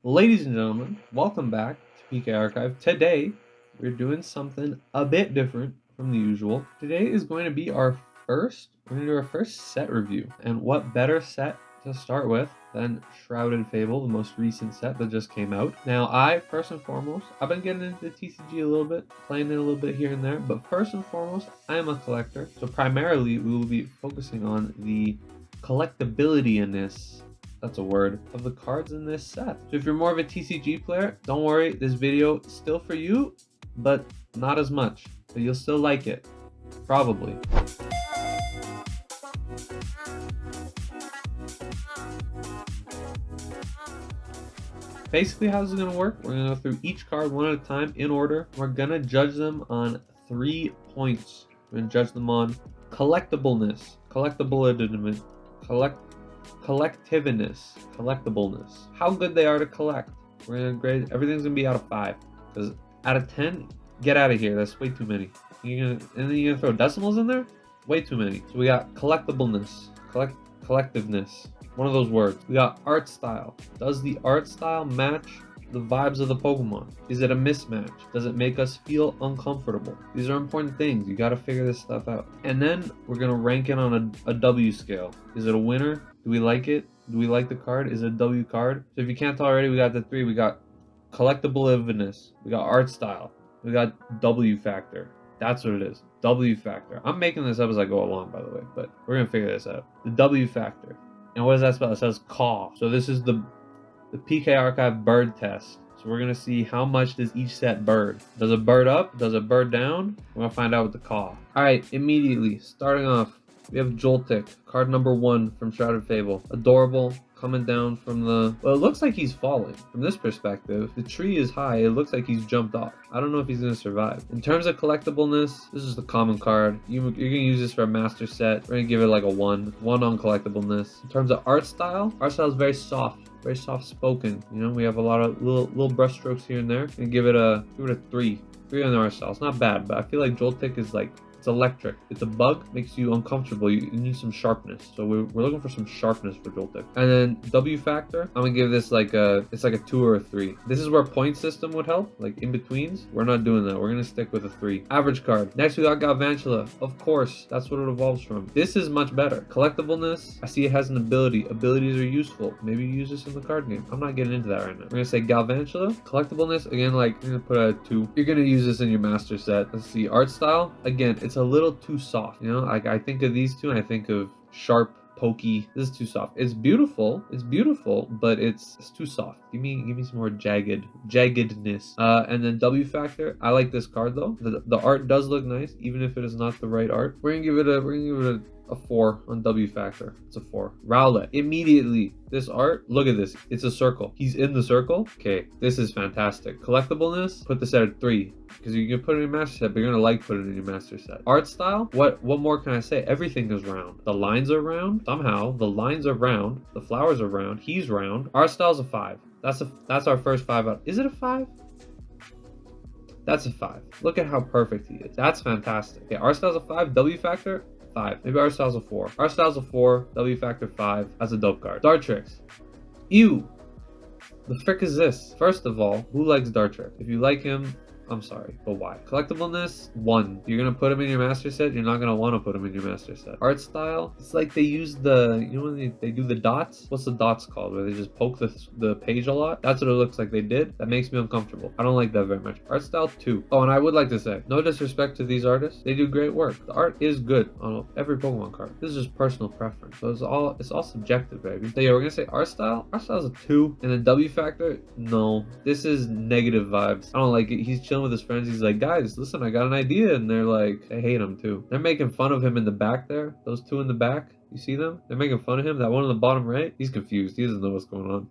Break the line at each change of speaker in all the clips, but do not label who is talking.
Ladies and gentlemen, welcome back to PK Archive. Today, we're doing something a bit different from the usual. Today is going to be we're going to do our first set review. And what better set to start with than Shrouded Fable, the most recent set that just came out. Now, first and foremost, I've been getting into the TCG a little bit, playing it a little bit here and there, but first and foremost, I am a collector. So primarily, we will be focusing on the collectability in this, that's a word, of the cards in this set. So if you're more of a TCG player, don't worry, this video is still for you, but not as much. But you'll still like it. Probably. Basically, how this is going to work, we're going to go through each card one at a time in order. We're going to judge them on 3 points. We're going to judge them on collectibleness, collectibility, collectibleness, how good they are to collect. We're gonna grade everything's gonna be out of 5, because out of 10, get out of here. That's way too many. And then you're gonna throw decimals in there? Way too many. So we got collectibleness, collectiveness, one of those words. We got art style. Does the art style match the vibes of the Pokemon? Is it a mismatch? Does it make us feel uncomfortable? These are important things. You gotta figure this stuff out. And then we're gonna rank it on a W scale. Is it a winner? Do we like it? Do we like the card? Is it a W card? So if you can't tell already, we got the 3. We got collectibility. We got art style. We got W factor. That's what it is. W factor. I'm making this up as I go along, by the way, but we're gonna figure this out. The W factor. And what does that spell? It says caw. So this is the PK Archive bird test. So we're going to see how much does each set bird. Does it bird up? Does it bird down? We're going to find out with the caw. Alright, immediately, starting off, we have Joltik, card number 1 from Shrouded Fable. Adorable, coming down from the... Well, it looks like he's falling. From this perspective, the tree is high. It looks like he's jumped off. I don't know if he's going to survive. In terms of collectibleness, this is the common card. You're going to use this for a master set. We're going to give it like a 1. 1 on collectibleness. In terms of art style is very soft. Very soft spoken. You know, we have a lot of little brush strokes here and there. And give it a 3. 3 on the art style. It's not bad, but I feel like Joltik is like, it's electric. It's a bug, makes you uncomfortable. You need some sharpness. So we're looking for some sharpness for Joltik. And then W factor, I'm gonna give this like it's like a 2 or a 3. This is where point system would help, like in betweens. We're not doing that. We're gonna stick with a 3. Average card. Next we got Galvantula. Of course, that's what it evolves from. This is much better. Collectibleness, I see it has an ability. Abilities are useful. Maybe you use this in the card game. I'm not getting into that right now. We're gonna say Galvantula. Collectibleness, again, like I'm gonna put a 2. You're gonna use this in your master set. Let's see, art style. Again, it's a little too soft. You know, like I think of these two and I think of sharp, pokey. This is too soft. It's beautiful, but it's too soft. Give me some more jaggedness. And then W factor, I like this card though. The art does look nice, even if it is not the right art. We're gonna give it a 4 on W factor. It's a 4. Rowlet. Immediately, this art, look at this. It's a circle. He's in the circle. Okay, this is fantastic. Collectibleness, put this at a 3. Because you can put it in your master set, but you're gonna like putting it in your master set. Art style, what more can I say? Everything is round. The lines are round. Somehow, the lines are round. The flowers are round. He's round. Art style's a 5. That's our first 5 out. Is it a 5? That's a 5. Look at how perfect he is. That's fantastic. Okay, art style's a 5. W factor, 5. Maybe art style's a 4. Art style's a 4. W factor 5. That's a dope card. Dartrix. Ew. The frick is this? First of all, who likes Dartrix? If you like him, I'm sorry, but why? Collectibleness, 1. You're gonna put him in your master set, you're not gonna want to put him in your master set. Art style, it's like they use the, you know when they do the dots? What's the dots called? Where they just poke the page a lot? That's what it looks like they did. That makes me uncomfortable. I don't like that very much. Art style, 2. Oh, and I would like to say, no disrespect to these artists. They do great work. The art is good on every Pokemon card. This is just personal preference. So it's all subjective, baby. So yeah, we're gonna say art style. Art style is a 2. And then W factor, no. This is negative vibes. I don't like it. He's chilling with his friends. He's like, guys, listen, I got an idea. And they're like, they hate him too. They're making fun of him in the back there. Those 2 in the back. You see them? They're making fun of him. That one on the bottom right, he's confused. He doesn't know what's going on.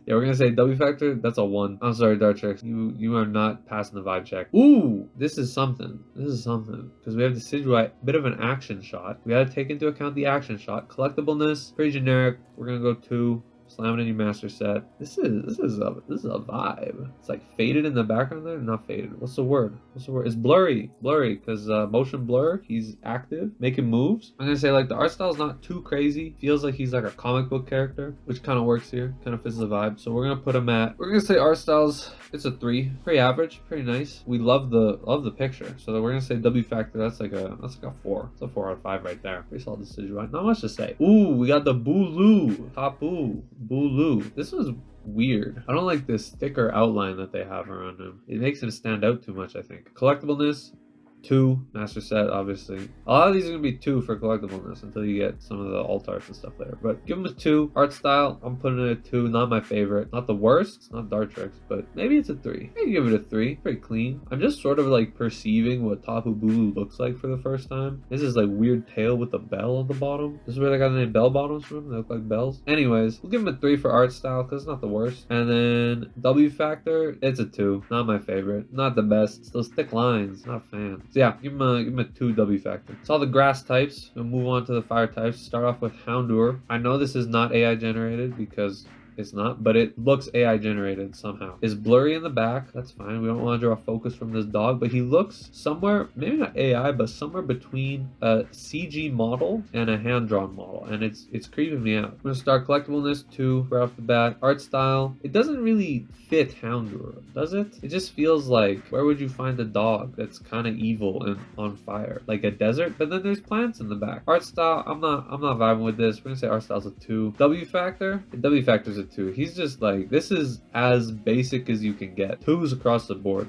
Yeah, we're gonna say W factor. That's a 1. I'm sorry, Dartrix. You are not passing the vibe check. Ooh, this is something. Because we have Decidueye, bit of an action shot. We gotta take into account the action shot. Collectibleness, pretty generic. We're gonna go 2. Slam it in your master set. This is a vibe. It's like faded in the background there. Not faded. What's the word? What's the word? It's blurry. Blurry because motion blur. He's active, making moves. I'm gonna say like the art style is not too crazy. Feels like he's like a comic book character, which kind of works here. Kind of fits the vibe. So we're gonna put him at. We're gonna say art styles. It's a 3. Pretty average. Pretty nice. We love the picture. So we're gonna say W factor. That's like a 4. It's a 4 out of 5 right there. Pretty solid decision, right? Not much to say. Ooh, we got the Bulu. Tapu. Bulu. This was weird. I don't like this thicker outline that they have around him. It makes him stand out too much, I think. Collectibleness. 2. Master set, obviously. A lot of these are going to be 2 for collectibleness until you get some of the alt arts and stuff later. But give them a 2. Art style, I'm putting it at 2. Not my favorite. Not the worst. It's not Dartrix, but maybe it's a 3. I can give it a 3. Pretty clean. I'm just sort of like perceiving what Tapu Bulu looks like for the first time. This is like weird tail with a bell on the bottom. This is where they got the name bell bottoms from. They look like bells. Anyways, we'll give him a 3 for art style because it's not the worst. And then W factor, it's a 2. Not my favorite. Not the best. It's those thick lines. Not a fan. So yeah, give him a 2 W factor. It's all the grass types. We'll move on to the fire types. Start off with Houndour. I know this is not AI generated because it's not, but it looks AI generated somehow. It's blurry in the back. That's fine. We don't want to draw focus from this dog, but he looks somewhere, maybe not AI, but somewhere between a CG model and a hand-drawn model, and it's creeping me out. I'm gonna start collectibleness 2 right off the bat. Art style, it doesn't really fit Houndour, does it? It just feels like, where would you find a dog that's kind of evil and on fire? Like a desert, but then there's plants in the back. Art style, I'm not vibing with this. We're gonna say art style's a 2. W factor, the W factor's a 2. He's just like, this is as basic as you can get. 2s across the board.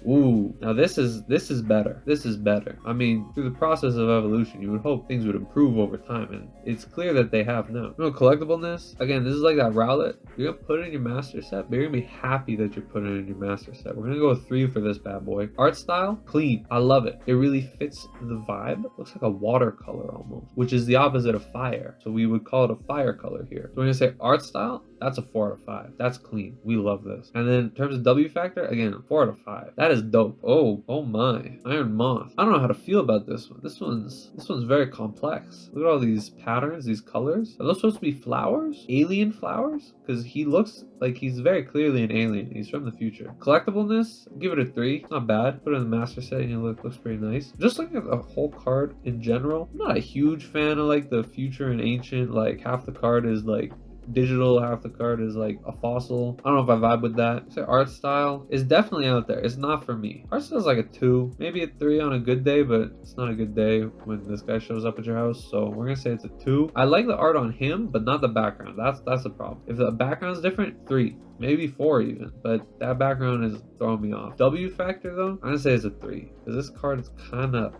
Ooh, now this is better. This is better. I mean, through the process of evolution, you would hope things would improve over time, and it's clear that they have now. You know, collectibleness, again, this is like that Rowlet. You're gonna put it in your master set, but you're gonna be happy that you're putting it in your master set. We're gonna go with 3 for this bad boy. Art style, clean. I love it. It really fits the vibe. It looks like a watercolor almost, which is the opposite of fire. So we would call it a fire color here. So we're gonna say art style, that's a 4 out of 5. That's clean. We love this. And then in terms of W factor, again, 4 out of 5. That is dope. Oh my. Iron Moth. I don't know how to feel about this one. This one's very complex. Look at all these patterns, these colors. Are those supposed to be flowers? Alien flowers? Because he looks like he's very clearly an alien. He's from the future. Collectibleness, give it a 3. Not bad. Put it in the master set and it looks pretty nice. Just looking at the whole card in general, I'm not a huge fan of like the future and ancient. Like half the card is like digital, half the card is like a fossil. I don't know if I vibe with that. So art style is definitely out there. It's not for me. Art style is like a 2, maybe a 3 on a good day, but it's not a good day when this guy shows up at your house. So we're gonna say it's a 2. I like the art on him, but not the background. That's the problem. If the background's different, 3. Maybe 4 even, but that background is throwing me off. W factor though, I'm gonna say it's a 3 because this card is kind of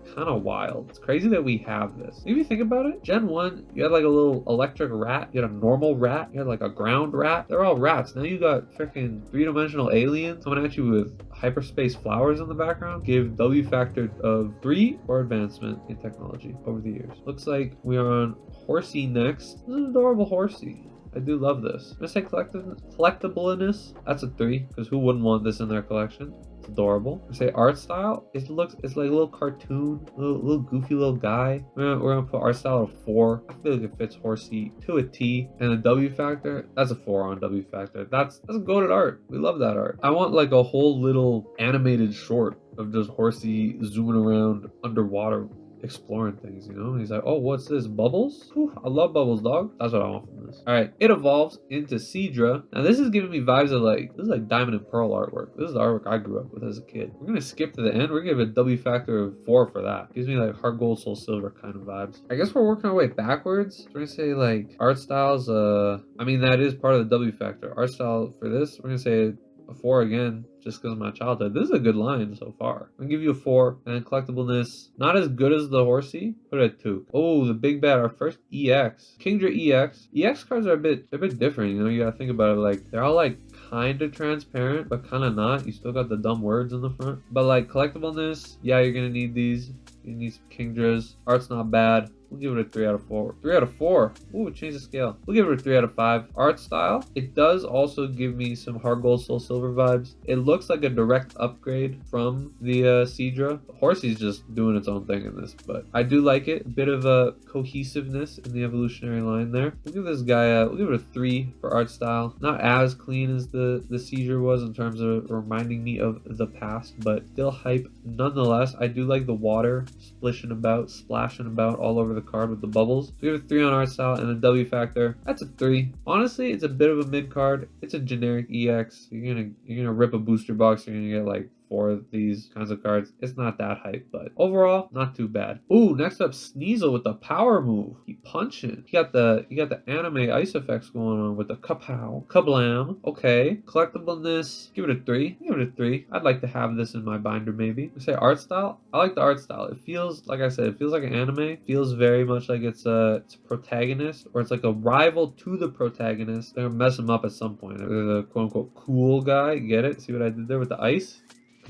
wild. It's crazy that we have this. If you think about it, Gen 1, you had like a little electric rat, you had a normal rat, you had like a ground rat. They're all rats. Now you got freaking 3-dimensional aliens coming at you with hyperspace flowers in the background. Give W factor of 3 or advancement in technology over the years. Looks like we are on Horsey next. This is an adorable Horsey. I do love this. I'm gonna say collectibleness. That's a 3 because who wouldn't want this in their collection? It's adorable. I say art style. It's like a little cartoon, little goofy little guy. We're gonna put art style at a 4. I feel like it fits Horsey to a T. And the W factor, that's a 4 on W factor. That's a goated art. We love that art. I want like a whole little animated short of just Horsey zooming around underwater, exploring things, you know? He's like, oh, what's this? Bubbles? Whew, I love bubbles, dog. That's what I want from this. All right, it evolves into Seadra. Now, this is giving me vibes of like, this is like Diamond and Pearl artwork. This is the artwork I grew up with as a kid. We're gonna skip to the end. We're gonna give a W factor of 4 for that. Gives me like Heart Gold, Soul Silver kind of vibes. I guess we're working our way backwards. We're gonna say like art styles, I mean, that is part of the W factor. Art style for this, we're gonna say a 4 again, just because of my childhood. This is a good line so far. I'm gonna give you a 4. And then collectibleness, not as good as the Horsey. Put it at 2. Oh, the big bad, our first EX. Kingdra EX. EX cards are a bit different, you know, you gotta think about it. Like, they're all like kind of transparent, but kind of not. You still got the dumb words in the front. But like collectibleness, yeah, you're gonna need these. You need some Kingdras. Art's not bad. We'll give it a 3 out of 4. 3 out of 4. Ooh, change the scale. We'll give it a 3 out of 5. Art style. It does also give me some Heart Gold Soul Silver vibes. It looks like a direct upgrade from the Seadra. Horsey's just doing its own thing in this, but I do like it. A bit of a cohesiveness in the evolutionary line there. We'll give this guy we'll give it a 3 for art style. Not as clean as the Seizure was in terms of reminding me of the past, but still hype nonetheless. I do like the water splashing about all over the card with the bubbles. So we have a 3 on art style, and a W factor. That's a 3. Honestly, it's a bit of a mid card. It's a generic EX. You're gonna rip a booster box. You're gonna get like 4 of these kinds of cards. It's not that hype, but overall, not too bad. Ooh, next up, Sneasel with the power move. He punching. You got the anime ice effects going on with the kapow, kablam. Okay, collectibleness. Give it a 3. Give it a 3. I'd like to have this in my binder maybe. We say art style. I like the art style. It feels like I said. It feels like an anime. It feels very much like it's a protagonist, or it's like a rival to the protagonist. They're gonna mess him up at some point. They're the quote unquote cool guy. Get it? See what I did there with the ice?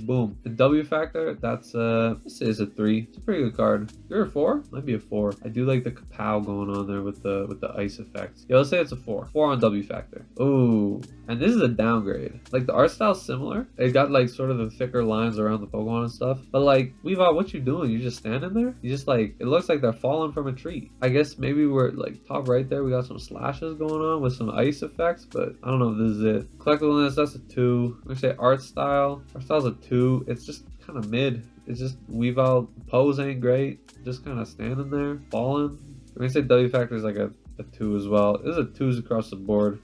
Boom. The W factor, that's this is a 3. It's a pretty good card. 3 or 4? Might be a 4. I do like the kapow going on there with the ice effects. Yeah, let's say it's a 4. 4 on W factor. Ooh. And this is a downgrade. Like the art style's similar. It got like sort of the thicker lines around the Pokemon and stuff. But like, Weavile, what you doing? You just standing there? You just like, it looks like they're falling from a tree. I guess maybe we're like top right there. We got some slashes going on with some ice effects, but I don't know if this is it. Collectibleness, that's a 2. I'm gonna say art style. Art style's a 2. It's just kind of mid. It's just Weavile pose ain't great. Just kind of standing there, falling. I'm gonna say W factor is like a 2 as well. This is a 2s across the board.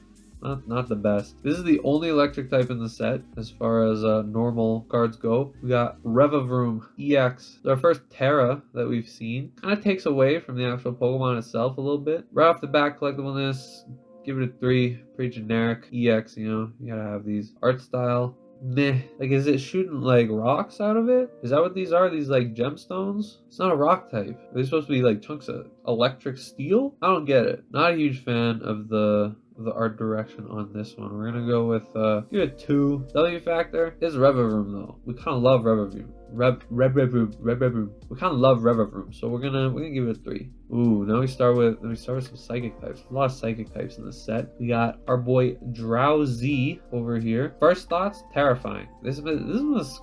Not the best. This is the only electric type in the set as far as normal cards go. We got Revavroom EX. It's our first Terra that we've seen. Kind of takes away from the actual Pokemon itself a little bit. Right off the bat, collectibleness, give it a 3. Pretty generic. EX, you know, you gotta have these. Art style, meh. Like, is it shooting like rocks out of it? Is that what these are? These like gemstones? It's not a rock type. Are they supposed to be like chunks of electric steel? I don't get it. Not a huge fan of the art direction on this one. We're gonna go with give it a 2. W factor is Revavroom though. We kind of love Revavroom. Revavroom. We kind of love Revavroom, so we're gonna give it a 3. Ooh, now we start with some psychic types. A lot of psychic types in this set. We got our boy Drowsy over here. First thoughts, terrifying. This is the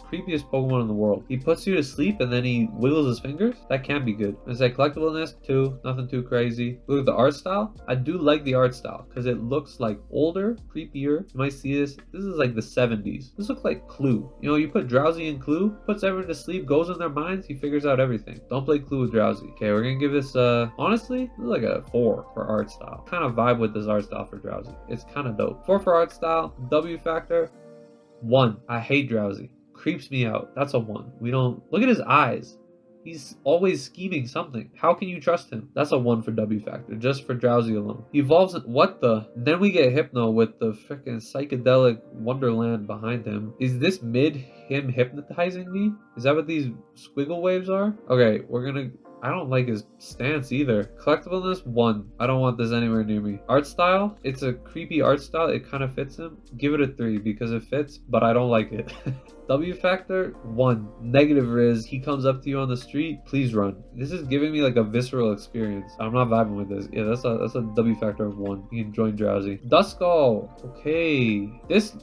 creepiest Pokemon in the world. He puts you to sleep and then he wiggles his fingers. That can be good. It's like collectibleness 2, nothing too crazy. Look at the art style. I do like the art style because it looks like older, creepier. You might see this. This is like the 70s. This looks like Clue. You know, you put Drowsy in Clue, puts everyone to sleep, goes in their minds, he figures out everything. Don't play Clue with Drowsy. Okay, we're gonna give this honestly, this is like a 4 for art style. Kind of vibe with this art style for Drowsy. It's kind of dope. 4 for art style. W factor 1. I hate Drowsy. Creeps me out. That's a 1. We don't look at his eyes. He's always scheming something. How can you trust him? That's a 1 for W factor, just for Drowsy alone. He evolves in, what the? And then we get Hypno with the freaking psychedelic wonderland behind him. Is this mid him hypnotizing me? Is that what these squiggle waves are? Okay, I don't like his stance either. Collectibleness 1. I don't want this anywhere near me. Art style, it's a creepy art style. It kind of fits him. Give it a 3 because it fits, but I don't like it. W factor 1. Negative Riz. He comes up to you on the street. Please run. This is giving me like a visceral experience. I'm not vibing with this. Yeah, that's a W factor of 1. You can join Drowsy. Duskull. Okay. This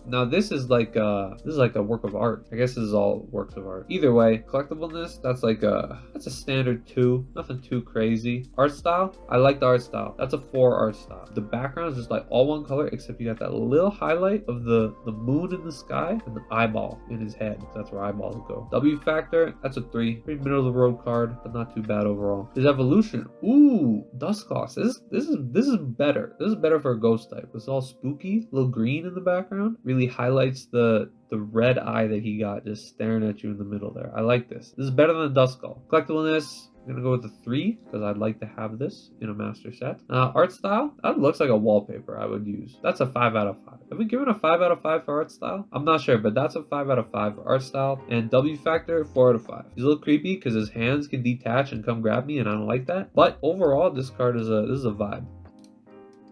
is like a work of art. I guess this is all works of art. Either way, collectibleness, that's a standard 2. Nothing too crazy. Art style, I like the art style. That's a 4 art style. The background is just like all one color, except you got that little highlight of the moon in the sky and the eyeball in his head. That's where eyeballs go. W factor, that's a 3. Pretty middle of the road card, but not too bad overall. His evolution, ooh, Dusclops. This is better. This is better for a ghost type. It's all spooky, a little green in the background. Really highlights the red eye that he got just staring at you in the middle there. I like this. This is better than Duskull. Collectibleness, I'm gonna go with the 3 because I'd like to have this in a master set. Art style, that looks like a wallpaper I would use. That's a 5 out of 5. Have we given a 5 out of 5 for art style? I'm not sure, but that's a 5 out of 5 for art style. And W factor, 4 out of 5. He's a little creepy because his hands can detach and come grab me, and I don't like that. But overall, this card is this is a vibe.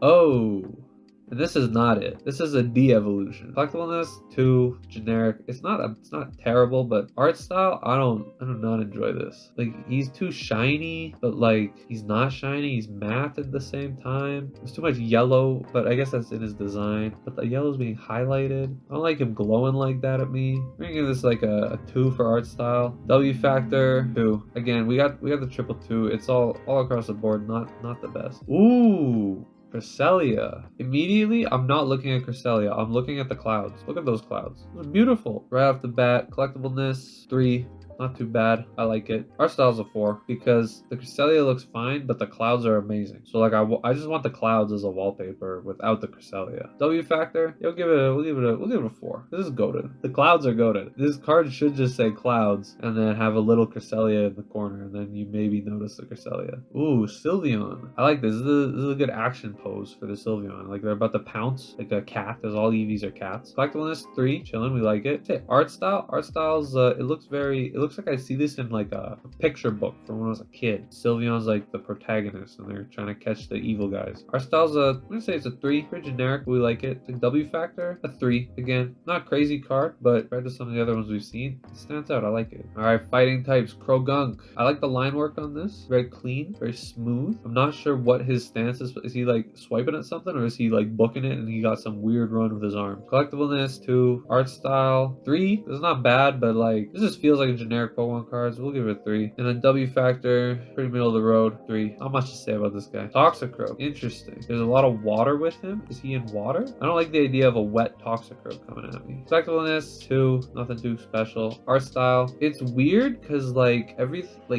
Oh, And this is not it. This is a de-evolution. Collectibleness 2, generic. It's not terrible, but art style, I do not enjoy this. Like, he's too shiny, but like he's not shiny. He's matte at the same time. There's too much yellow, but I guess that's in his design. But the yellow's being highlighted. I don't like him glowing like that at me. I'm gonna give this like a 2 for art style. W factor 2. Again, we got the triple 2. It's all across the board. Not the best. Ooh. Cresselia. Immediately, I'm not looking at Cresselia. I'm looking at the clouds. Look at those clouds. Those are beautiful. Right off the bat, collectibleness 3. Not too bad. I like it. Art style's a 4 because the Cresselia looks fine, but the clouds are amazing. So like I just want the clouds as a wallpaper without the Cresselia. W factor, we'll give it a 4. This is goated. The clouds are goated. This card should just say clouds and then have a little Cresselia in the corner, and then you maybe notice the Cresselia. Ooh, Sylveon. I like this. This is a good action pose for the Sylveon. Like they're about to pounce like a cat, because all EVs are cats. Collectibleness 3, chilling. We like it. Say art style. Art style's it looks like I see this in like a picture book from when I was a kid. Sylveon's like the protagonist and they're trying to catch the evil guys. Our style's I'm gonna say it's a 3. Pretty generic, but we like it. The W factor, a 3. Again, not crazy card, but compared to some of the other ones we've seen, it stands out. I like it. Alright, fighting types. Krogunk. I like the line work on this. Very clean, very smooth. I'm not sure what his stance is. Is he like swiping at something, or is he like booking it and he got some weird run with his arm? Collectibleness 2. Art style 3. It's not bad, but like this just feels like a generic Pokemon cards. We'll give it a 3. And then W factor, pretty middle of the road, 3. Not much to say about this guy. Toxicroak, interesting. There's a lot of water with him. Is he in water? I don't like the idea of a wet Toxicroak coming at me. Collectibleness 2, nothing too special. Art style, it's weird because like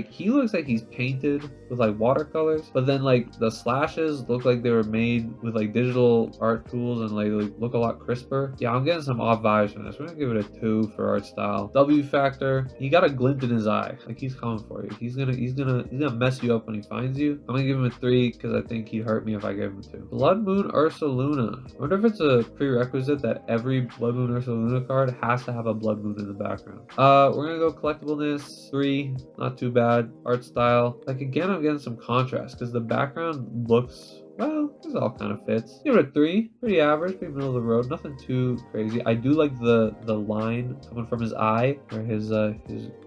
he looks like he's painted with like watercolors, but then like the slashes look like they were made with like digital art tools and like look a lot crisper. Yeah, I'm getting some odd vibes from this. We're gonna give it a 2 for art style. W factor, you got a glint in his eye, like he's coming for you. He's gonna mess you up when he finds you. I'm gonna give him a 3 because I think he'd hurt me if I gave him a 2. Blood Moon Ursaluna. I wonder if it's a prerequisite that every Blood Moon Ursaluna card has to have a Blood Moon in the background. We're gonna go collectibleness 3, not too bad. Art style, like again, I'm getting some contrast because the background looks, well, this all kind of fits. Give it a 3. Pretty average, pretty middle of the road. Nothing too crazy. I do like the line coming from his eye, where his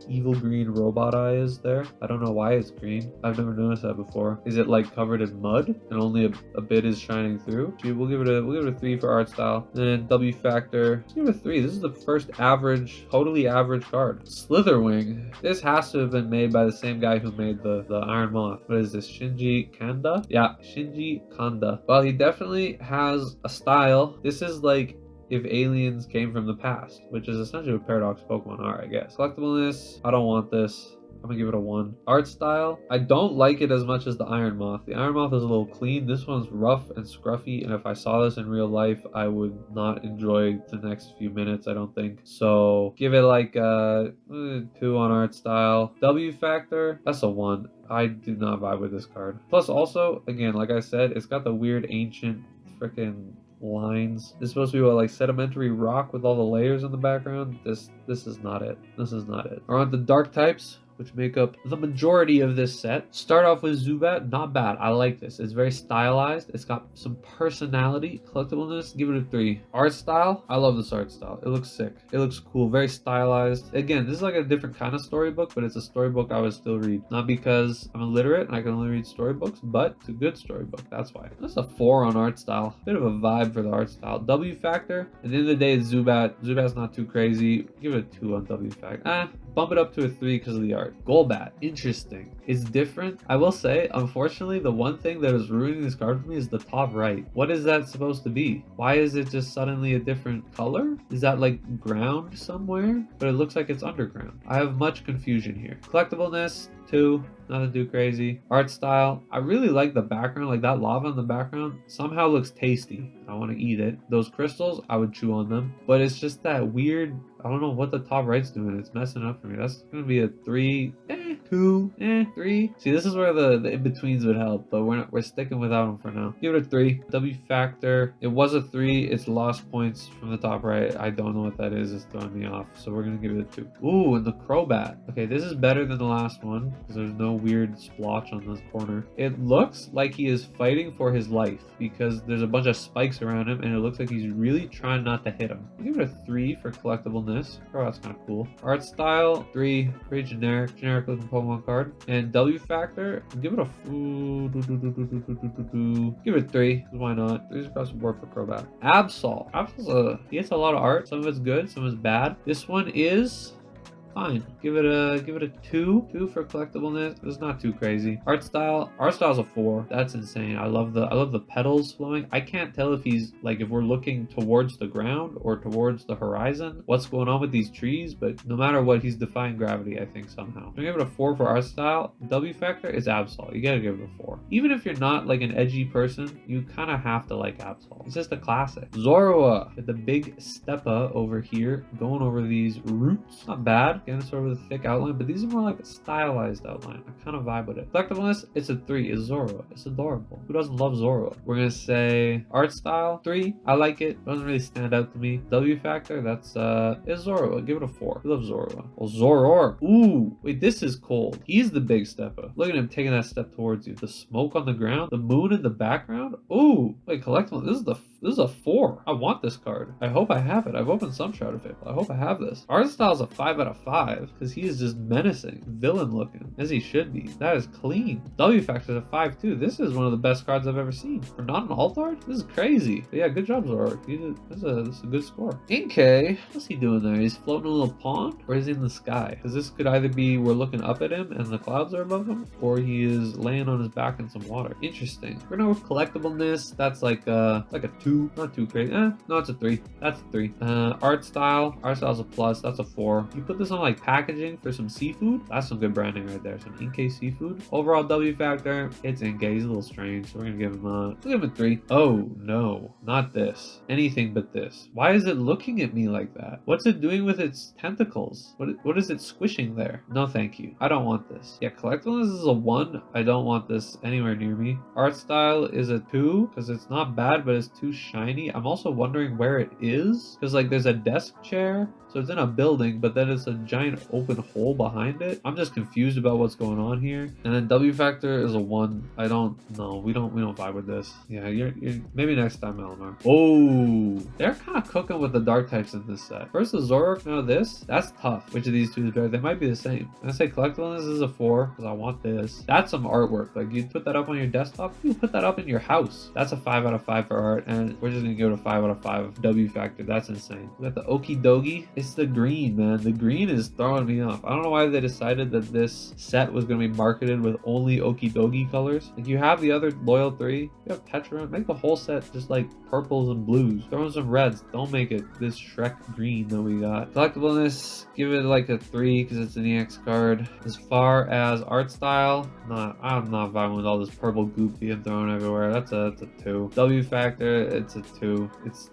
evil green robot eye is there. I don't know why it's green. I've never noticed that before. Is it like covered in mud and only a bit is shining through? Gee, we'll give it a 3 for art style. And then W factor, let's give it a 3. This is the first average, totally average card. Slitherwing. This has to have been made by the same guy who made the Iron Moth. What is this? Shinji Kanda? Yeah, Shinji Kanda. Well, he definitely has a style. This is like if aliens came from the past, which is essentially what Paradox Pokemon are, I guess. Collectibleness, I don't want this. I'm gonna give it a 1. Art style, I don't like it as much as the Iron Moth. The Iron Moth is a little clean. This one's rough and scruffy, and if I saw this in real life, I would not enjoy the next few minutes, I don't think. So give it like a 2 on art style. W factor, that's a 1. I do not vibe with this card. Plus also, again, like I said, it's got the weird ancient freaking lines. It's supposed to be what, like sedimentary rock with all the layers in the background. This is not it. This is not it. We're on the dark types, which make up the majority of this set. Start off with Zubat, not bad. I like this. It's very stylized. It's got some personality. Collectibleness, give it a 3. Art style, I love this art style. It looks sick. It looks cool, very stylized. Again, this is like a different kind of storybook, but it's a storybook I would still read. Not because I'm illiterate and I can only read storybooks, but it's a good storybook, that's why. That's a 4 on art style. Bit of a vibe for the art style. W factor, at the end of the day, it's Zubat. Zubat's not too crazy. Give it a 2 on W factor. Bump it up to a 3 because of the art. Golbat, interesting. It's different. I will say, unfortunately, the one thing that is ruining this card for me is the top right. What is that supposed to be? Why is it just suddenly a different color? Is that like ground somewhere? But it looks like it's underground. I have much confusion here. Collectibleness, 2. Nothing too crazy. Art style, I really like the background. Like that lava in the background somehow looks tasty. I want to eat it. Those crystals, I would chew on them. But it's just that weird, I don't know what the top right's doing. It's messing up for me. That's going to be a 3. 2, 3. See, this is where the in-betweens would help, but we're sticking without them for now. Give it a 3. W factor, it was a 3. It's lost points from the top right. I don't know what that is. It's throwing me off. So we're gonna give it a 2. Ooh, and the Crobat. Okay, this is better than the last one because there's no weird splotch on this corner. It looks like he is fighting for his life because there's a bunch of spikes around him, and it looks like he's really trying not to hit him. I'll give it a 3 for collectibleness. Oh, that's kind of cool. Art style, 3. Pretty generic looking Pokemon card. And W factor, give it a give it a 3. Why not? 3's across the board for Crobat. Absol. Absol's he gets a lot of art. Some of it's good, some is bad. This one is fine. Give it a 2. 2 for collectibleness. It's not too crazy. Art style's a 4. That's insane. I love the petals flowing. I can't tell if he's like, if we're looking towards the ground or towards the horizon, what's going on with these trees, but no matter what, he's defying gravity, I think, somehow. I'm gonna give it a 4 for art style. W factor is Absol. You gotta give it a 4. Even if you're not like an edgy person, you kind of have to like Absol. It's just a classic. Zorua with the big Steppa over here, going over these roots. Not bad. Getting sort of a thick outline, but these are more like a stylized outline. I kind of vibe with it. Collectibleness, it's a 3. It's Zorua. It's adorable. Who doesn't love Zorua? We're gonna say art style 3. I like it. Doesn't really stand out to me. W factor, that's is Zorua. Give it a 4. I love Zorua. Oh, Zoroark. Ooh, wait, this is cold. He's the big Steppa. Look at him taking that step towards you. The smoke on the ground, the moon in the background. Ooh, wait, collectible. This is a 4. I want this card. I hope I have it. I've opened some Shrouded Fable. I hope I have this. Art style is a 5 out of 5 because he is just menacing, villain looking, as he should be. That is clean. W factor is a 5 too. This is one of the best cards I've ever seen. For not an alt art, this is crazy. But yeah, good job, Zoroark. This is a good score. Inkay, what's he doing there? He's floating a little pond, or is he in the sky? Because this could either be we're looking up at him and the clouds are above him, or he is laying on his back in some water. Interesting. We're gonna go with collectibleness. That's like a 2. Not too crazy. No, it's a 3. That's a 3. Art style is a plus. That's a 4. You put this on like packaging for some seafood. That's some good branding right there. Some Inkay seafood. Overall W factor, it's Inkay. He's a little strange, so we're gonna give him a 3. Oh no, not this. Anything but this. Why is it looking at me like that? What's it doing with its tentacles? What is it squishing there? No, thank you. I don't want this. Yeah, collectibles is a 1. I don't want this anywhere near me. Art style is a 2 because it's not bad, but it's too shiny. I'm also wondering where it is because like there's a desk chair, so it's in a building, but then it's a giant open hole behind it. I'm just confused about what's going on here. And then W factor is a 1. I don't know. We don't vibe with this. Yeah, you're maybe next time, Elinor. Oh, they're kind of cooking with the dark types in this set. First the Zoroark, now this. That's tough. Which of these two is better? They might be the same. I say collectibleness is a 4 because I want this. That's some artwork. Like you'd put that up on your desktop. You put that up in your house. That's a 5 out of 5 for art, and we're just gonna give it a 5 out of 5 W factor. That's insane. We got the Okie Dokie. It's the green, man. The green is throwing me off. I don't know why they decided that this set was going to be marketed with only Okie Dokie colors. Like you have the other Loyal 3, you have Petra, make the whole set just like purples and blues. Throw in some reds. Don't make it this Shrek green that we got. Collectibleness, give it like a 3 because it's an EX card. As far as art style, I'm not vibing with all this purple goop being thrown everywhere. That's a 2. W factor, it's a 2. It's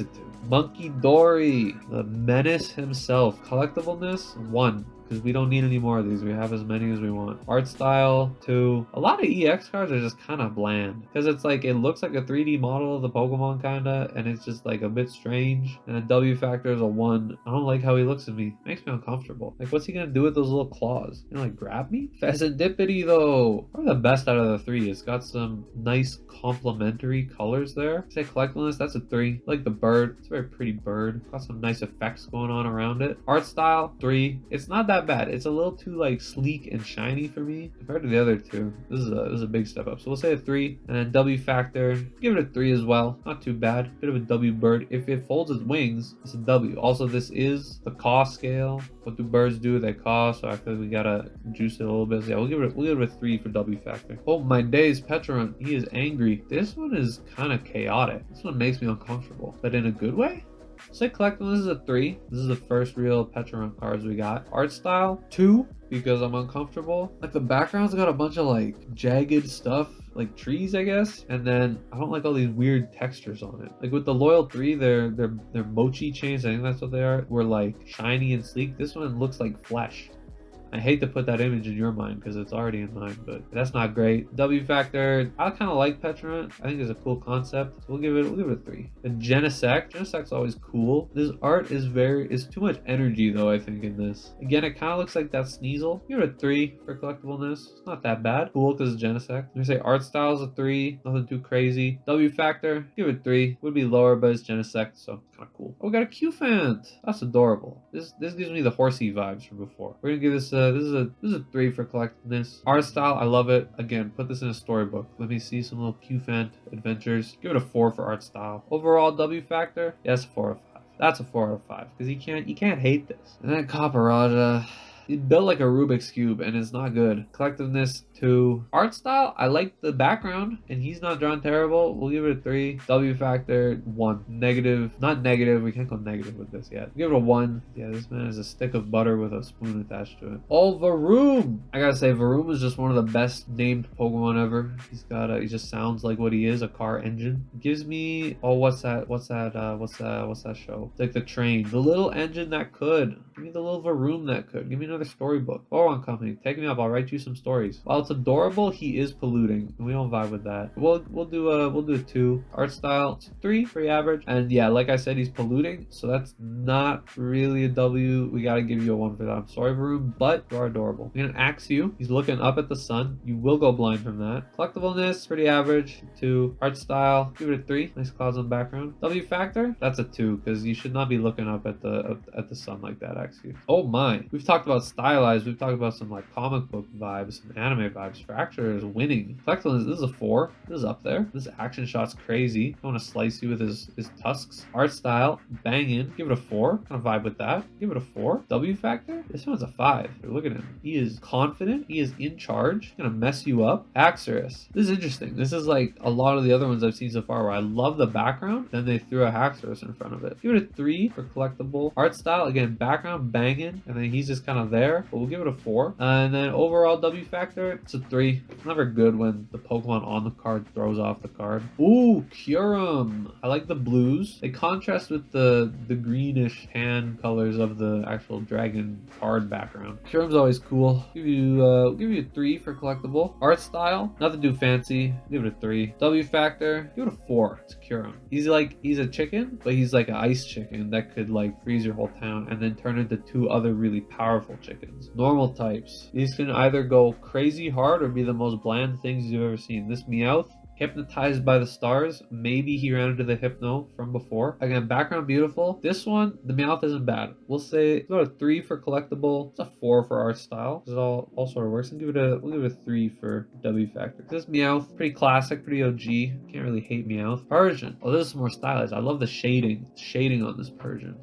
a 2. Monkey Dory, the menace himself. Collectibleness, 1. Because we don't need any more of these. We have as many as we want. Art style, 2. A lot of EX cards are just kind of bland. Because it's like, it looks like a 3D model of the Pokemon kinda, and it's just like a bit strange. And a W factor is a 1. I don't like how he looks at me. Makes me uncomfortable. Like, what's he gonna do with those little claws? You know, like, grab me? Pheasantipity, though. Probably the best out of the 3. It's got some nice complementary colors there. Say collectibleness, that's a 3. I like the bird. It's a very pretty bird. Got some nice effects going on around it. Art style, 3. It's not that bad. It's a little too like sleek and shiny for me compared to the other two. This is a big step up. So we'll say a 3. And then W factor, give it a 3 as well. Not too bad. Bit of a W bird. If it folds its wings, it's a W. Also, this is the cost scale. What do birds do? They cost. So I feel like we gotta juice it a little bit. So yeah, we'll give it a 3 for W factor. Oh my days, Petron. He is angry. This one is kind of chaotic. This one makes me uncomfortable, but in a good way. Say collectible, this is a 3. This is the first real Petron cards we got. Art style, 2, because I'm uncomfortable. Like the background's got a bunch of like jagged stuff, like trees, I guess. And then I don't like all these weird textures on it. Like with the Loyal 3, they're mochi chains, I think that's what they are, were like shiny and sleek. This one looks like flesh. I hate to put that image in your mind because it's already in mine, but that's not great. W Factor, I kind of like Petrant. I think it's a cool concept. So we'll give it a 3. The Genesect's always cool. This art is too much energy though, I think, in this. Again, it kind of looks like that Sneasel. Give it a 3 for collectibleness. It's not that bad. Cool because it's Genesect. I'm gonna say art style is a 3. Nothing too crazy. W Factor, give it 3. Would be lower, but it's Genesect, so kind of cool. Oh, we got a Q-Fant. That's adorable. This gives me the horsey vibes from before. We're gonna give this this is a 3 for collectedness. Art style, I love it. Again, put this in a storybook. Let me see some little Q-Fant adventures. Give it a 4 for art style. Overall W Factor, yes, 4 out of 5. That's a 4 out of 5 because you can't hate this. And then Copperajah. It's built like a Rubik's Cube and it's not good. Collectiveness 2. Art style, I like the background and he's not drawn terrible. We'll give it a 3. W Factor 1. Negative. Not negative. We can't go negative with this yet. Give it a 1. Yeah, this man is a stick of butter with a spoon attached to it. Oh, Varoom! I gotta say, Varoom is just one of the best named Pokemon ever. He just sounds like what he is, a car engine. Gives me, oh, what's that show? It's like the train. The little engine that could. Give me the little Varoom that could. Give me another storybook. Pokemon Company, take me up. I'll write you some stories. While it's adorable, he is polluting, and we don't vibe with that. We'll do a 2. Art style, it's a 3, pretty average. And yeah, like I said, he's polluting, so that's not really a W. We gotta give you a 1 for that. I'm sorry, Varoom, but you are adorable. I'm gonna axe you. He's looking up at the sun. You will go blind from that. Collectibleness, pretty average. 2. Art style, give it a 3. Nice clouds on the background. W Factor, that's a 2, because you should not be looking up at the sun like that. Actually, oh my, we've talked about stylized. We've talked about some like comic book vibes, some anime vibes. Fracture is winning. Collectibles, this is a 4. This is up there. This action shot's crazy. I want to slice you with his tusks. Art style, banging. Give it a 4. Kind of vibe with that. Give it a 4. W Factor, this one's a 5. Look at him. He is confident. He is in charge. He's gonna mess you up. Haxorus. This is interesting. This is like a lot of the other ones I've seen so far where I love the background, then they threw a Haxorus in front of it. Give it a 3 for collectible. Art style, again, background banging, and then he's just kind of there, but we'll give it a 4. And then overall W Factor, it's a 3. It's never good when the Pokemon on the card throws off the card. Ooh, Kyurem. I like the blues. They contrast with the greenish tan colors of the actual dragon card background. Kyurem's always cool. Give you a 3 for collectible. Art style, nothing too fancy. Give it a 3. W Factor, give it a 4. It's Kyurem. He's a chicken, but he's like an ice chicken that could like freeze your whole town and then turn into 2 other really powerful chickens. Normal types. These can either go crazy hard or be the most bland things you've ever seen. This Meowth, hypnotized by the stars. Maybe he ran into the Hypno from before. Again, background beautiful. This one, the Meowth isn't bad. We'll say it's about a 3 for collectible. It's a 4 for art style. This all sort of works. We'll give it a 3 for W Factor. This Meowth, pretty classic, pretty OG. Can't really hate Meowth. Persian. Oh, this is more stylized. I love the shading on this Persian.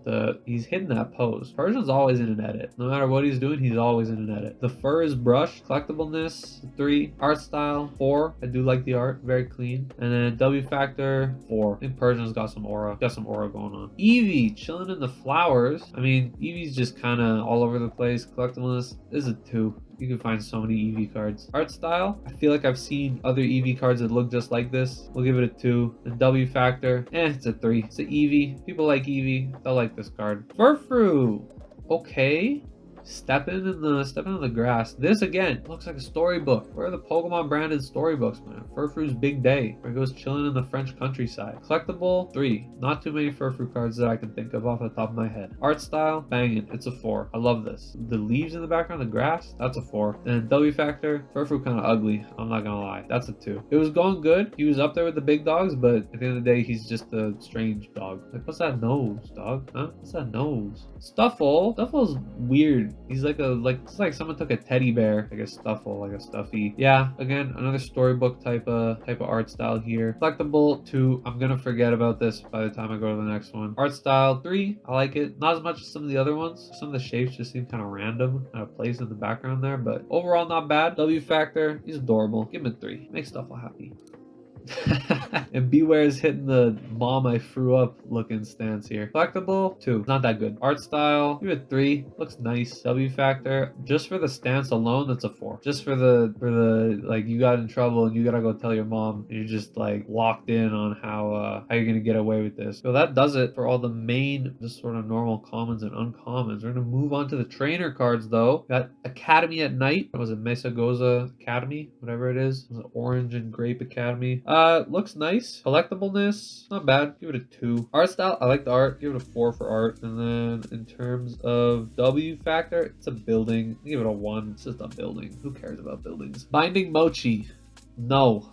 He's hitting that pose. Persian's always in an edit. No matter what he's doing, he's always in an edit. The fur is brushed. Collectibleness, 3. Art style, 4. I do like the art. Very clean. And then W Factor, 4. I think Persian's got some aura. Got some aura going on. Eevee chilling in the flowers. I mean, Eevee's just kind of all over the place. Collectibleness is a 2. You can find so many Eevee cards. Art style, I feel like I've seen other Eevee cards that look just like this. We'll give it a 2. And W Factor, it's a 3. It's an Eevee. People like Eevee. They'll like this card. Furfrou. Okay. Stepping in the grass. This again looks like a storybook. Where are the Pokemon branded storybooks, man? Furfrou's big day, where he goes chilling in the French countryside. Collectible, 3. Not too many Furfrou cards that I can think of off the top of my head. Art style, banging. It's a 4. I love this. The leaves in the background, the grass, that's a 4. And W Factor, Furfrou kind of ugly. I'm not gonna lie. That's a 2. It was going good. He was up there with the big dogs, but at the end of the day, he's just a strange dog. Like, what's that nose, dog? Huh? What's that nose? Stuffle. Stuffle's weird. He's it's like someone took a teddy bear, like a Stuffle, like a stuffy. Yeah, again, another storybook type of art style here. Collectible, 2. I'm gonna forget about this by the time I go to the next one. Art style, 3. I like it. Not as much as some of the other ones. Some of the shapes just seem kind of random, kind of placed in the background there, but overall not bad. W Factor, he's adorable. Give him a 3. Make Stuffle happy. And Beware is hitting the mom I threw up looking stance here. Collectible, 2. Not that good. Art style, give it 3. Looks nice. W factor, just for the stance alone, that's a 4. Just for the like, you got in trouble and you gotta go tell your mom. And you're just like locked in on how you're gonna get away with this. So that does it for all the main, just sort of normal commons and uncommons. We're gonna move on to the trainer cards though. Got Academy at Night. Was it Mesagoza Academy? Whatever it is. It was Orange and Grape Academy. Looks nice. Collectibleness, not bad. Give it a 2. Art style, I like the art. Give it a 4 for art. And then in terms of W factor, it's a building. Give it a 1. It's just a building. Who cares about buildings? Binding Mochi. No.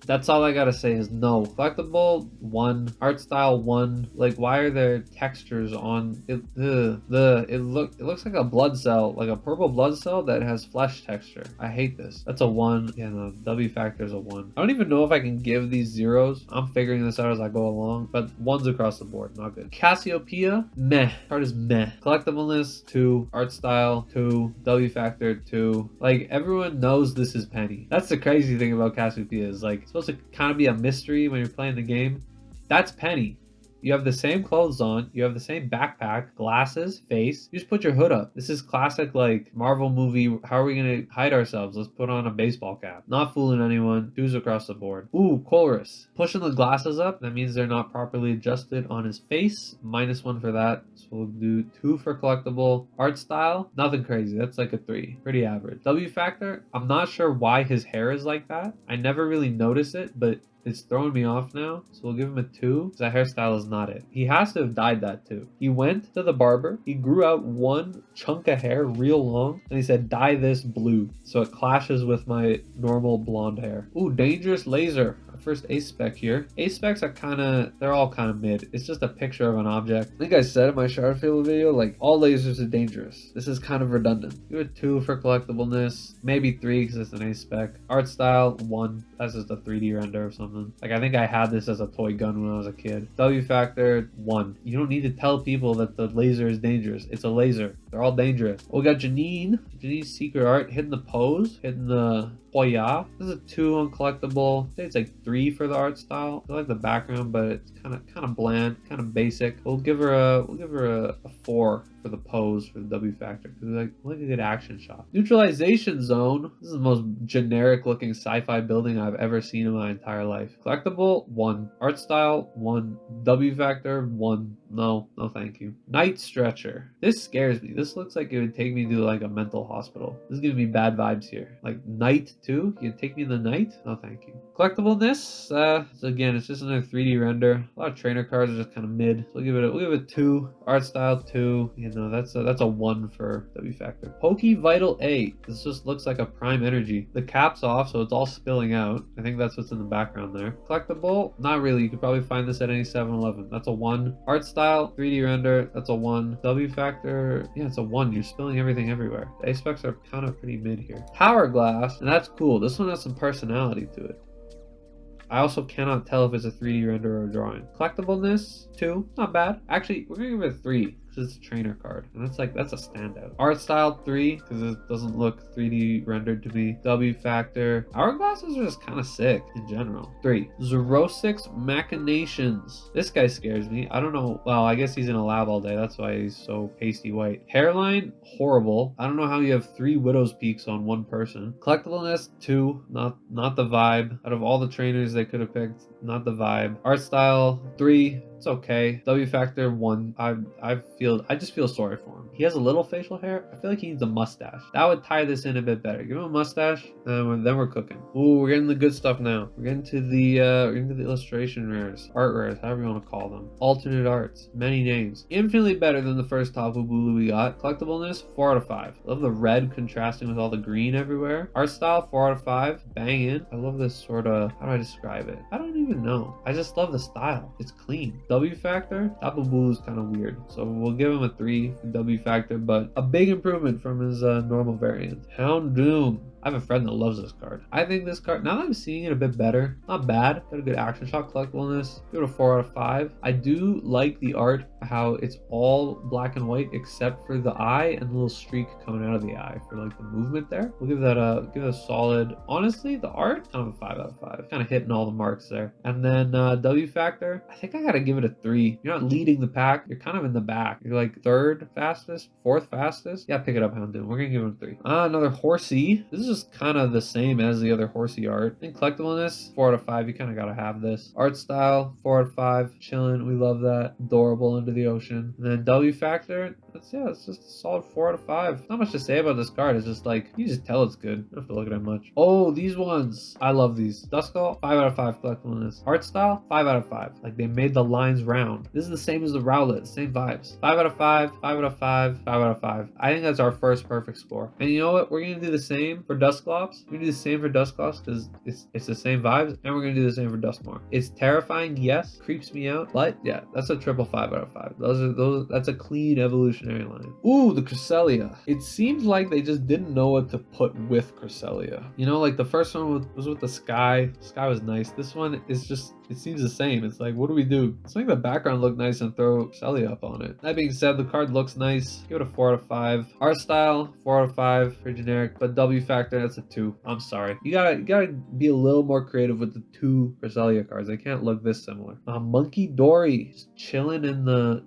That's all I gotta say is no. Collectible, 1. Art style, 1. Like, why are there textures on it? It looks like a blood cell, like a purple blood cell that has flesh texture. I hate this. That's a 1. Yeah, no, W factor is a 1. I don't even know if I can give these zeros. I'm figuring this out as I go along, but 1s across the board, not good. Cassiopeia, meh. Card is meh. Collectibleness, 2. Art style, 2. W factor, 2. Like, everyone knows this is Penny. That's the crazy thing about Cassiopeia is like, supposed to kind of be a mystery when you're playing the game. That's Penny. You have the same clothes on, you have the same backpack, glasses, face. You just put your hood up. This is classic like Marvel movie. How are we gonna hide ourselves? Let's put on a baseball cap. Not fooling anyone. 2s across the board. Ooh, Chorus. Pushing the glasses up. That means they're not properly adjusted on his face. -1 for that. So we'll do 2 for collectible. Art style, nothing crazy. That's like a 3. Pretty average. W factor, I'm not sure why his hair is like that. I never really noticed it, but it's throwing me off now, so we'll give him a 2 because that hairstyle is not it. He has to have dyed that too. He went to the barber, he grew out one chunk of hair real long, and he said, dye this blue, so it clashes with my normal blonde hair. Ooh, Dangerous Laser. First ace spec here. Ace specs are they're all kind of mid. It's just a picture of an object. I think I said in my Shrouded Fable video, like, all lasers are dangerous. This is kind of redundant. Give it 2 for collectibleness, maybe 3 because it's an ace spec. Art style, 1. That's just a 3D render or something. Like, I think I had this as a toy gun when I was a kid. W factor, 1. You don't need to tell people that the laser is dangerous. It's a laser. They're all dangerous. We got Janine. Janine's secret art, hitting the pose, hitting the Hoya. This is a 2 on collectible. I'd say it's like 3 for the art style. I like the background, but it's kind of bland, kind of basic. We'll give her a 4 for the pose for the W factor because like a good action shot. Neutralization Zone. This is the most generic looking sci-fi building I've ever seen in my entire life. Collectible, 1. Art style, 1. W factor, 1. No, thank you. Night Stretcher. This scares me. This looks like it would take me to like a mental hospital. This is giving me bad vibes here. Like night too? You can take me in the night? No, thank you. Collectibleness. So again, it's just another 3D render. A lot of trainer cards are just kind of mid. So we'll give it 2. Art style, 2. You know, that's a 1 for W factor. Poke Vital A. This just looks like a prime energy. The cap's off, so it's all spilling out. I think that's what's in the background there. Collectible? Not really. You could probably find this at any 7-Eleven. That's a 1. Art style, 3D render. That's a 1. W factor, yeah, it's a 1. You're spilling everything everywhere. The A specs are kind of pretty mid here. Hourglass, and that's cool. This one has some personality to it. I also cannot tell if it's a 3D render or a drawing. Collectibleness, 2. Not bad. Actually, we're gonna give it a 3. It's a trainer card, and that's a standout. Art style, 3 because it doesn't look 3D rendered to me. W factor, hourglasses are just kind of sick in general. 3. Xerosix Machinations. This guy scares me. I don't know. Well, I guess he's in a lab all day. That's why he's so pasty white. Hairline, horrible. I don't know how you have 3 widow's peaks on one person. Collectibleness, 2. Not the vibe. Out of all the trainers they could have picked, not the vibe. Art style, 3. It's okay. W factor, 1. I just feel sorry for him. He has a little facial hair. I feel like he needs a mustache. That would tie this in a bit better. Give him a mustache, and then we're cooking. Ooh, we're getting the good stuff now. We're getting to the illustration rares, art rares, however you want to call them. Alternate arts, many names. Infinitely better than the first Tapu Bulu we got. Collectibleness, 4 out of 5. Love the red contrasting with all the green everywhere. Art style, 4 out of 5. Bang in. I love this sort of, how do I describe it? I don't even know. I just love the style. It's clean. W factor, Tapu Bulu is kind of weird, so we'll give him a 3 for W factor, but a big improvement from his normal variant. Houndoom. I have a friend that loves this card. I think this card, now that I'm seeing it a bit better, not bad. Got a good action shot collectibleness. Give it a 4 out of 5. I do like the art, how it's all black and white except for the eye and the little streak coming out of the eye for like the movement there. We'll give that a solid. Honestly, the art kind of a 5 out of 5. Kind of hitting all the marks there. And then W factor, I think I gotta give it a 3. You're not leading the pack. You're kind of in the back. You're like 3rd fastest, 4th fastest. Yeah, pick it up, Houndoom. We're gonna give it a 3. Another horsey. This is just kind of the same as the other horsey art. I think collectibleness, 4 out of 5. You kind of gotta have this. Art style, 4 out of 5. Chilling. We love that. Adorable under the ocean. And then W factor, it's just a solid 4 out of 5. Not much to say about this card. It's just like, you just tell it's good. You don't have to look at it much. Oh, these ones. I love these. Duskull, 5 out of 5 collectibleness. Art style, 5 out of 5. Like they made the lines round. This is the same as the Rowlet. Same vibes. 5 out of 5, 5 out of 5, 5 out of 5. I think that's our first perfect score. And you know what? We're going to do the same for Dusclops. We're going to do the same for Dusclops because it's the same vibes. And we're going to do the same for Duskmore. It's terrifying, yes. Creeps me out. But yeah, that's a triple 5 out of 5. That's a clean evolutionary line. Ooh, the Cresselia. It seems like they just didn't know what to put with Cresselia. You know, like the first one was with the sky. The sky was nice. This one is just, it seems the same. It's like, what do we do? Let's make the background look nice and throw Cresselia up on it. That being said, the card looks nice. Give it a 4 out of 5. Art style, 4 out of 5. Pretty generic. But W factor, that's a 2. I'm sorry. You gotta be a little more creative with the 2 Cresselia cards. They can't look this similar. Monkey Dory, just chilling in the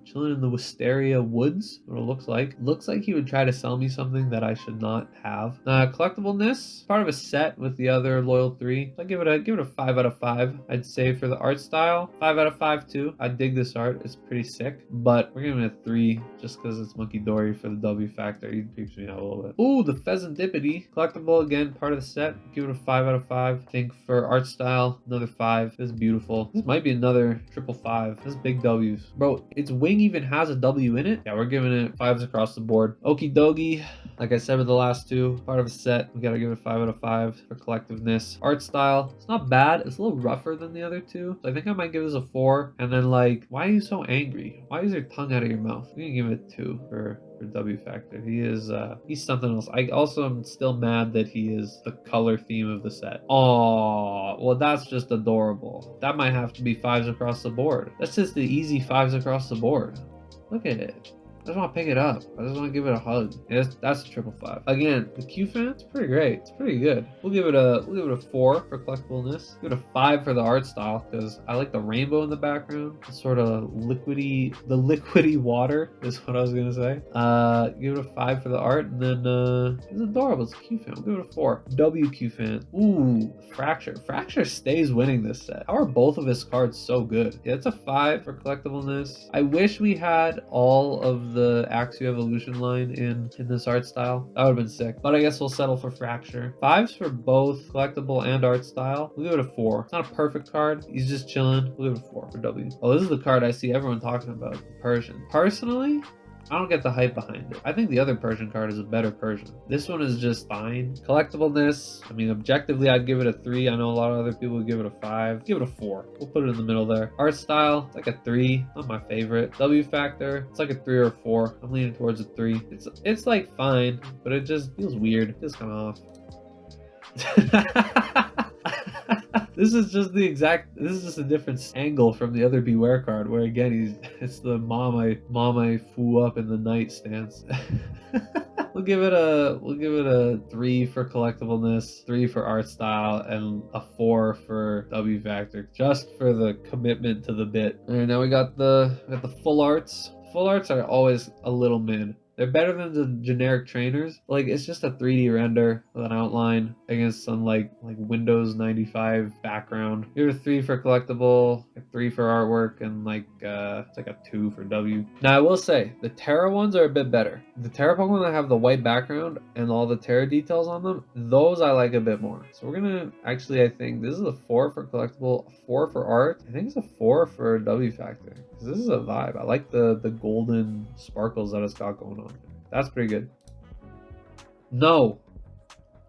Wisteria woods. What it looks like. Looks like he would try to sell me something that I should not have. Collectibleness, part of a set with the other loyal 3. So I give it a 5 out of 5. I'd say for the art style, 5 out of 5 too. I dig this art. It's pretty sick. But we're giving it a 3 just because it's Monkey Dory for the W factor. He creeps me out a little bit. Ooh, the Pheasantipity. Collectible again, part of the set. Give it a 5 out of 5. I think for art style, another 5. This is beautiful. This might be another triple 5. This is big W's. Bro, its wing even has a W in it. Yeah, we're giving it 5s across the board. Okie dokie. Like I said with the last 2, part of a set. We gotta give it 5 out of 5 for collectiveness. Art style, it's not bad. It's a little rougher than the other 2. So I think I might give this a 4. And then like, why are you so angry? Why is your tongue out of your mouth? I'm gonna give it a 2 for W factor. He's something else. I also am still mad that he is the color theme of the set. Oh, well, that's just adorable. That might have to be 5s across the board. That's just the easy 5s across the board. Look at it. I just want to pick it up. I just want to give it a hug. Yeah, that's a triple 5. Again, the Q fan, it's pretty great. It's pretty good. We'll give it a 4 for collectibleness. Give it a 5 for the art style because I like the rainbow in the background. It's sort of liquidy water is what I was gonna say. Give it a 5 for the art, and then it's adorable. It's a Q fan. We'll give it a 4. WQ fan. Ooh, Fracture. Fracture stays winning this set. How are both of his cards so good? Yeah, it's a 5 for collectibleness. I wish we had all of the Axio Evolution line in this art style. That would have been sick. But I guess we'll settle for Fracture. 5s for both collectible and art style. We'll give it a 4. It's not a perfect card. He's just chilling. We'll give it a 4 for W. Oh, this is the card I see everyone talking about. Persian. Personally, I don't get the hype behind it. I think the other Persian card is a better Persian. This one is just fine. Collectibleness, I mean, objectively, I'd give it a 3. I know a lot of other people would give it a 5. Give it a 4. We'll put it in the middle there. Art style, it's like a 3. Not my favorite. W factor, it's like a 3 or a 4. I'm leaning towards a 3. It's like fine, but it just feels weird. It feels kind of off. This is just a different angle from the other Beware card, where again it's the mom I foo up in the night stance. We'll give it a 3 for collectibleness, 3 for art style, and a 4 for W factor, just for the commitment to the bit. All right, now we got the full arts. Full arts are always a little mid. They're better than the generic trainers. Like, it's just a 3D render with an outline against some like Windows 95 background. Give it a 3 for collectible, a 3 for artwork, and it's like a 2 for W. Now, I will say, the Terra ones are a bit better. The Terra Pokemon that have the white background and all the Terra details on them, those I like a bit more. So we're gonna, actually, I think this is a 4 for collectible, a 4 for art. I think it's a 4 for W factor. Because this is a vibe. I like the golden sparkles that it's got going on. That's pretty good. No.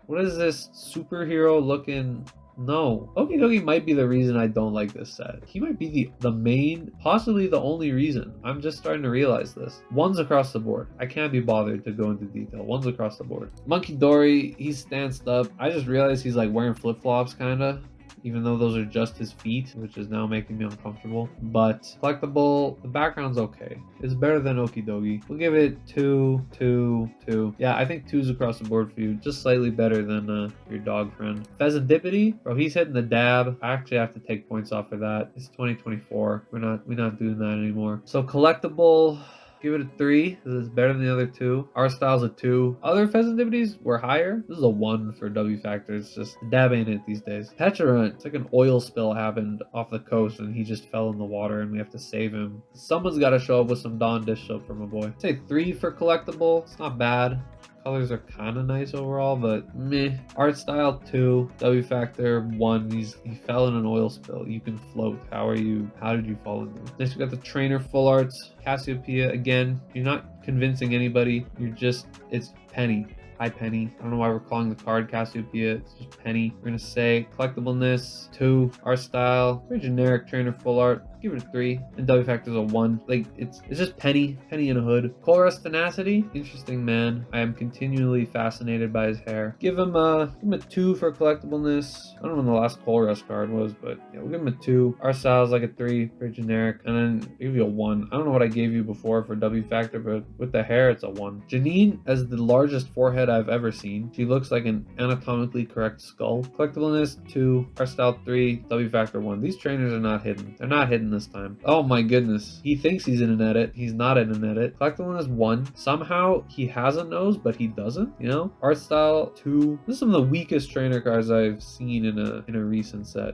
What is this superhero looking No. Okidogi might be the reason I don't like this set. He might be the main, possibly the only reason. I'm just starting to realize this. One's across the board. I can't be bothered to go into detail. One's across the board. Monkey Dory, he's stanced up. I just realized he's like wearing flip-flops kinda, even though those are just his feet, which is now making me uncomfortable. But collectible, the background's okay. It's better than Okidogi. We'll give it 2, 2, 2. Yeah, I think 2's across the board for you. Just slightly better than your dog friend. Pheasantipity, bro, he's hitting the dab. I actually have to take points off for that. It's 2024. We're not doing that anymore. So collectible, give it a 3 because it's better than the other 2. Our style's a 2. Other Pheasantipities were higher. This is a 1 for W Factor. It's just dab ain't it these days. Petulant, it's like an oil spill happened off the coast and he just fell in the water and we have to save him. Someone's got to show up with some Dawn Dish Soap for my boy. I'd say 3 for collectible. It's not bad. Colors are kind of nice overall, but meh. Art style 2, W Factor 1. He fell in an oil spill. You can float. How did you fall in there? Next we got the trainer full arts. Cassiopeia, again, you're not convincing anybody. It's Penny. Hi Penny. I don't know why we're calling the card Cassiopeia. It's just Penny. We're gonna say collectibleness 2, art style, very generic trainer full art. Give it a 3, and W Factor's a 1. Like it's just Penny in a hood. Colress Tenacity, interesting man. I am continually fascinated by his hair. Give him a 2 for collectibleness. I don't know when the last Colress card was, but yeah, we'll give him a 2. Our style's like a 3, very generic, and then I'll give you a 1. I don't know what I gave you before for W Factor, but with the hair, it's a 1. Janine has the largest forehead I've ever seen. She looks like an anatomically correct skull. Collectibleness 2, art style 3, W Factor 1. These trainers are not hidden. They're not hidden this time. Oh my goodness. He thinks he's in an edit. He's not in an edit. Collectibleness 1. Somehow he has a nose, but he doesn't, you know? Art style 2. This is some of the weakest trainer cards I've seen in a recent set.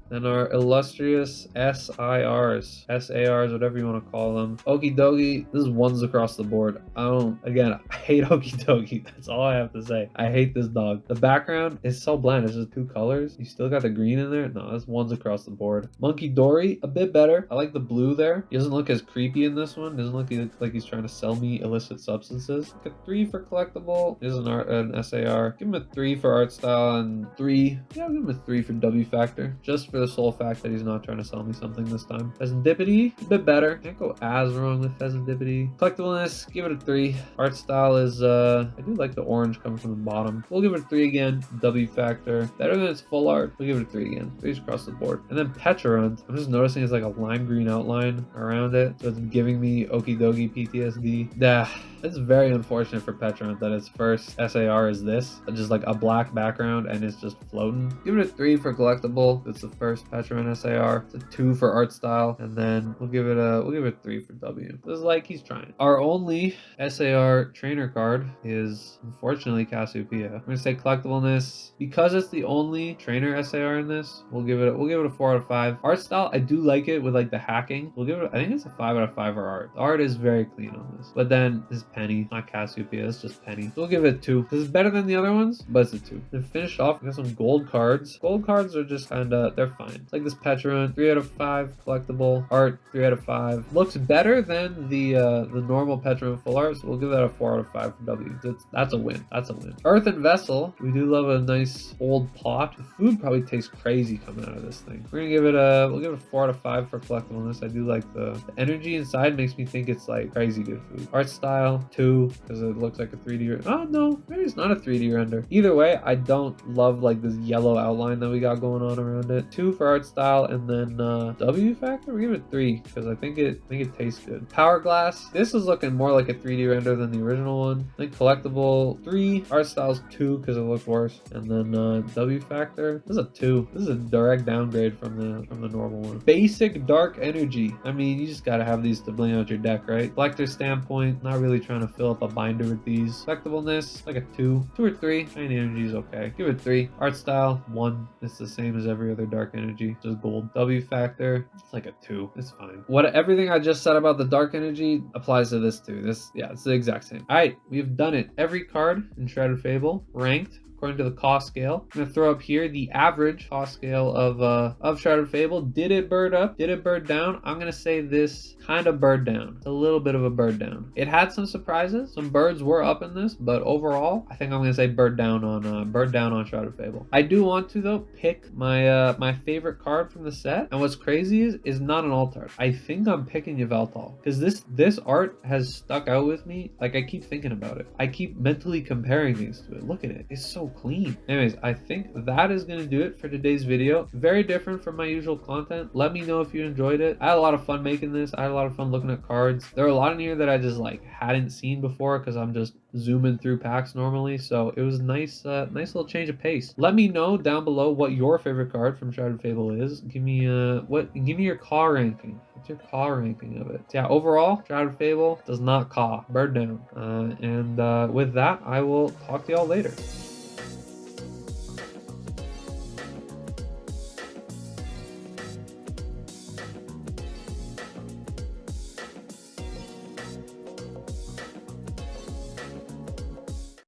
Then our illustrious SIRs, SARs, whatever you want to call them. Okidogi, this is 1s across the board. I hate Okidogi. That's all I have to say. I hate this dog. The background is so bland. It's just 2 colors. You still got the green in there? No, that's 1s across the board. Monkey Dory, a bit better. I like the blue there. He doesn't look as creepy in this one. Doesn't look like he's trying to sell me illicit substances. Like a 3 for collectible. This is an SAR. Give him a 3 for art style and 3. Yeah, I'll give him a 3 for W Factor. Just for the sole fact that he's not trying to sell me something this time. Pheasantipity, a bit better. Can't go as wrong with Pheasantipity. Collectibleness, give it a 3. Art style is, I do like the orange coming from the bottom. We'll give it a 3 again. W Factor. Better than its full art. We'll give it a 3 again. 3's across the board. And then Petulant, I'm just noticing it's like a lime green outline around it. So it's giving me Okidogi PTSD. It's very unfortunate for Petulant that its first SAR is this. Just like a black background and it's just floating. Give it a 3 for collectible. It's the first Petulant SAR. It's a 2 for art style. And then we'll give it a 3 for W. This is like he's trying. Our only SAR trainer card is unfortunately Cassiopeia. I'm gonna say collectibleness. Because it's the only trainer SAR in this, we'll give it a 4 out of 5. Art style, I do like it with like the hacking. We'll give it, I think it's a 5 out of 5 for art. The art is very clean on this. But then this Penny, not Cassiopeia, it's just Penny. So we'll give it a 2. This is better than the other ones, but it's a 2. Then finish off, we got some gold cards. Gold cards are just kinda, they're fine. It's like this Petulant, 3 out of 5, collectible. Art, 3 out of 5. Looks better than the normal Petulant full art, so we'll give that a 4 out of 5 for W. That's a win. That's a win. Earthen Vessel, we do love a nice old pot. The food probably tastes crazy coming out of this thing. We'll give it a 4 out of 5 for collectibleness. I do like the energy inside makes me think it's like crazy good food. Art style, 2, because it looks like a 3D. Oh no, maybe it's not a 3D render. Either way, I don't love like this yellow outline that we got going on around it. 2 for art style, and then W Factor, we give it 3 because I think it tastes good. Power Glass, this is looking more like a 3D render than the original one. I think collectible 3, art style's 2 because it looks worse, and then W Factor, this is a 2. This is a direct downgrade from the normal one. Basic Dark Energy. I mean, you just gotta have these to bling out your deck, right? Collector standpoint, not really trying to fill up a binder with these. Collectibleness, like a 2 or 3. Shiny Energy is okay. Give it 3. Art style, 1. It's the same as every other Dark Energy, just gold. W Factor, it's like a 2. It's fine. Everything I just said about the Dark Energy applies to this too. It's the exact same. All right, we've done it. Every card in Shrouded Fable ranked according to the cost scale. I'm gonna throw up here the average cost scale of Shrouded Fable. Did it bird up? Did it bird down? I'm gonna say this kind of bird down. It's a little bit of a bird down. It had some surprises. Some birds were up in this, but overall, I think I'm gonna say bird down on Shrouded Fable. I do want to though pick my my favorite card from the set, and what's crazy is not an alt art. I think I'm picking Yveltal because this art has stuck out with me. Like, I keep thinking about it. I keep mentally comparing these to it. Look at it. It's so clean. Anyways, I think that is going to do it for today's video. Very different from my usual content. Let me know if you enjoyed it. I had a lot of fun making this. I had a lot of fun looking at cards. There are a lot in here that I just like hadn't seen before because I'm just zooming through packs normally. So it was nice little change of pace. Let me know down below what your favorite card from Shrouded Fable is. Give me your caw ranking. What's your caw ranking of it? So yeah, overall, Shrouded Fable does not caw. Bird down. And with that, I will talk to y'all later.